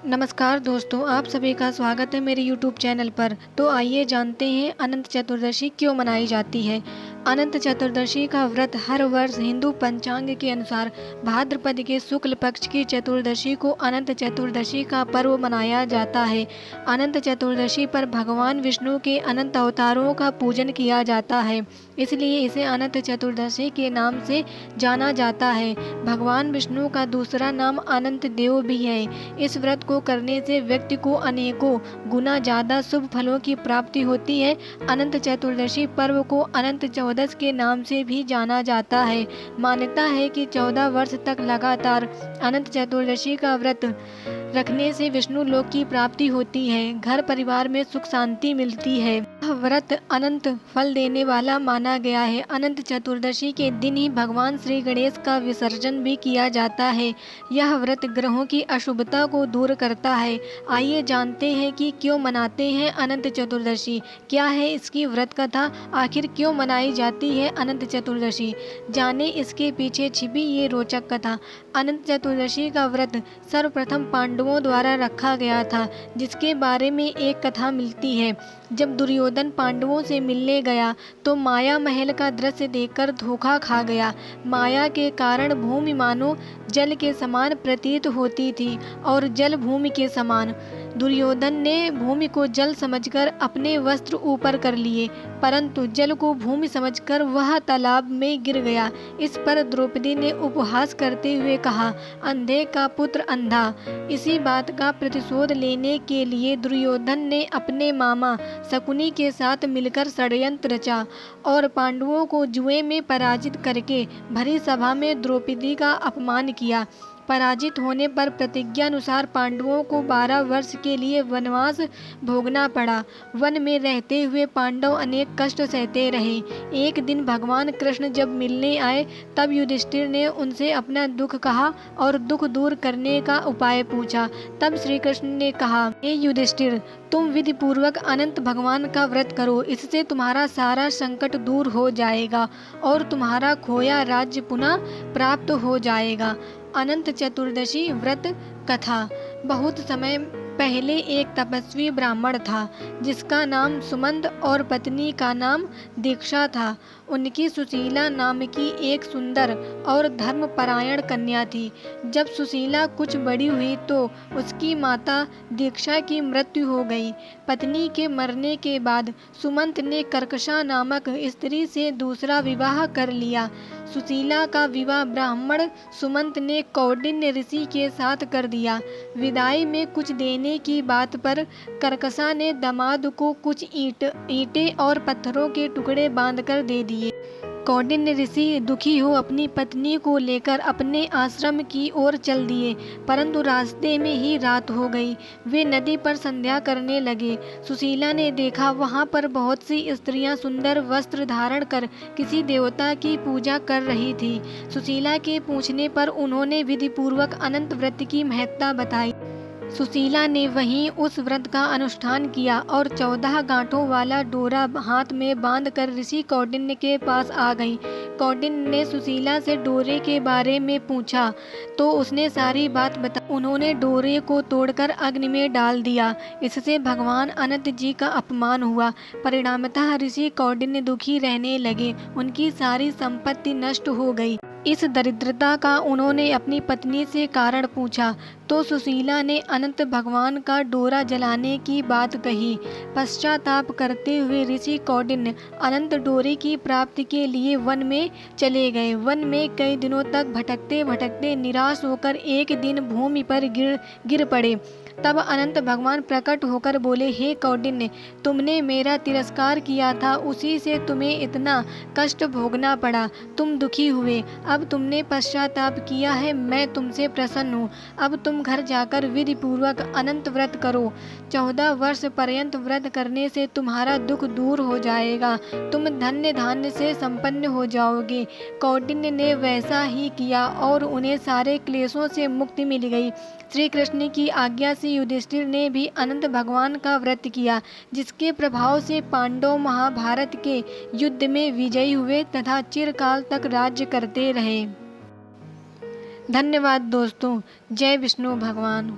नमस्कार दोस्तों, आप सभी का स्वागत है मेरे YouTube चैनल पर। तो आइए जानते हैं अनंत चतुर्दशी क्यों मनाई जाती है। अनंत चतुर्दशी का व्रत हर वर्ष हिंदू पंचांग के अनुसार भाद्रपद के शुक्ल पक्ष की चतुर्दशी को अनंत चतुर्दशी का पर्व मनाया जाता है। अनंत चतुर्दशी पर भगवान विष्णु के अनंत अवतारों का पूजन किया जाता है, इसलिए इसे अनंत चतुर्दशी के नाम से जाना जाता है। भगवान विष्णु का दूसरा नाम अनंत देव भी है। इस व्रत को करने से व्यक्ति को अनेकों गुना ज्यादा शुभ फलों की प्राप्ति होती है। अनंत चतुर्दशी पर्व को अनंत चौदस के नाम से भी जाना जाता है। मान्यता है कि 14 वर्ष तक लगातार अनंत चतुर्दशी का व्रत रखने से विष्णु लोक की प्राप्ति होती है, घर परिवार में सुख शांति मिलती है। यह व्रत अनंत फल देने वाला माना गया है। अनंत चतुर्दशी के दिन ही भगवान श्री गणेश का विसर्जन भी किया जाता है। यह व्रत ग्रहों की अशुभता को दूर करता है। आइए जानते हैं कि क्यों मनाते हैं अनंत चतुर्दशी, क्या है इसकी व्रत कथा, आखिर क्यों मनाई जाती है अनंत चतुर्दशी। जाने इसके पीछे छिपी ये रोचक कथा। अनंत चतुर्दशी का व्रत सर्वप्रथम पांडवों द्वारा रखा गया था, जिसके बारे में एक कथा मिलती है। जब दुर्योधन पांडवों से मिलने गया तो माया महल का दृश्य देखकर धोखा खा गया। माया के कारण भूमि मानो जल के समान प्रतीत होती थी और जल भूमि के समान। दुर्योधन ने भूमि को जल समझकर अपने वस्त्र ऊपर कर लिए, परंतु जल को भूमि समझकर वह तालाब में गिर गया। इस पर द्रौपदी ने उपहास करते हुए कहा, अंधे का पुत्र अंधा। इसी बात का प्रतिशोध लेने के लिए दुर्योधन ने अपने मामा शकुनी के साथ मिलकर षड्यंत्र रचा और पांडवों को जुए में पराजित करके भरी सभा में द्रौपदी का अपमान किया। पराजित होने पर प्रतिज्ञानुसार पांडवों को 12 वर्ष के लिए वनवास भोगना पड़ा। वन में रहते हुए पांडव अनेक कष्ट सहते रहे। एक दिन भगवान कृष्ण जब मिलने आए तब युधिष्ठिर ने उनसे अपना दुख कहा और दुख दूर करने का उपाय पूछा। तब श्री कृष्ण ने कहा, हे युधिष्ठिर, तुम विधि पूर्वक अनंत भगवान का व्रत करो, इससे तुम्हारा सारा संकट दूर हो जाएगा और तुम्हारा खोया राज्य पुनः प्राप्त हो जाएगा। अनंत चतुर्दशी व्रत कथा। बहुत समय पहले एक तपस्वी ब्राह्मण था, जिसका नाम सुमंत और पत्नी का नाम दीक्षा था। उनकी सुशीला नाम की एक सुंदर और धर्मपरायण कन्या थी। जब सुशीला कुछ बड़ी हुई तो उसकी माता दीक्षा की मृत्यु हो गई। पत्नी के मरने के बाद सुमंत ने कर्कशा नामक स्त्री से दूसरा विवाह कर लिया। सुशीला का विवाह ब्राह्मण सुमंत ने कौंडिन्य ऋषि के साथ कर दिया। विदाई में कुछ देने की बात पर कर्कशा ने दामाद को कुछ ईंटें और पत्थरों के टुकड़े बांधकर दे दिए। कौंडिन्य ऋषि दुखी हो अपनी पत्नी को लेकर अपने आश्रम की ओर चल दिए, परंतु रास्ते में ही रात हो गई। वे नदी पर संध्या करने लगे। सुशीला ने देखा वहां पर बहुत सी स्त्रियां सुंदर वस्त्र धारण कर किसी देवता की पूजा कर रही थी। सुशीला के पूछने पर उन्होंने विधि पूर्वक अनंत व्रत की महत्ता बताई। सुशीला ने वहीं उस व्रत का अनुष्ठान किया और 14 गांठों वाला डोरा हाथ में बांधकर ऋषि कौंडिन्य के पास आ गई। कौंडिन्य ने सुशीला से डोरे के बारे में पूछा तो उसने सारी बात बताई। उन्होंने डोरे को तोड़कर अग्नि में डाल दिया। इससे भगवान अनंत जी का अपमान हुआ। परिणामतः ऋषि कौंडिन्य दुखी रहने लगे। उनकी सारी संपत्ति नष्ट हो गई। इस दरिद्रता का उन्होंने अपनी पत्नी से कारण पूछा तो सुशीला ने अनंत भगवान का डोरा जलाने की बात कही। पश्चाताप करते हुए ऋषि कौंडिन्य अनंत डोरे की प्राप्ति के लिए वन में चले गए। वन में कई दिनों तक भटकते भटकते निराश होकर एक दिन भूमि पर गिर पड़े। तब अनंत भगवान प्रकट होकर बोले, हे कौंडिन्य, तुमने मेरा तिरस्कार किया था, उसी से तुम्हें इतना कष्ट भोगना पड़ा। तुम दुखी हुए, अब तुमने पश्चाताप किया है, मैं तुमसे प्रसन्न हूँ। अब तुम घर जाकर विधि पूर्वक अनंत व्रत करो। 14 वर्ष पर्यंत व्रत करने से तुम्हारा दुख दूर हो जाएगा। तुम धन्य धान्य से संपन्न हो जाओगे। कौंडिन्य ने वैसा ही किया और उन्हें सारे क्लेशों से मुक्ति मिल गई। श्री कृष्ण की आज्ञा से युधिष्ठिर ने भी अनंत भगवान का व्रत किया, जिसके प्रभाव से पांडव महाभारत के युद्ध में विजयी हुए तथा चिरकाल तक राज्य करते रहे। धन्यवाद दोस्तों। जय विष्णु भगवान।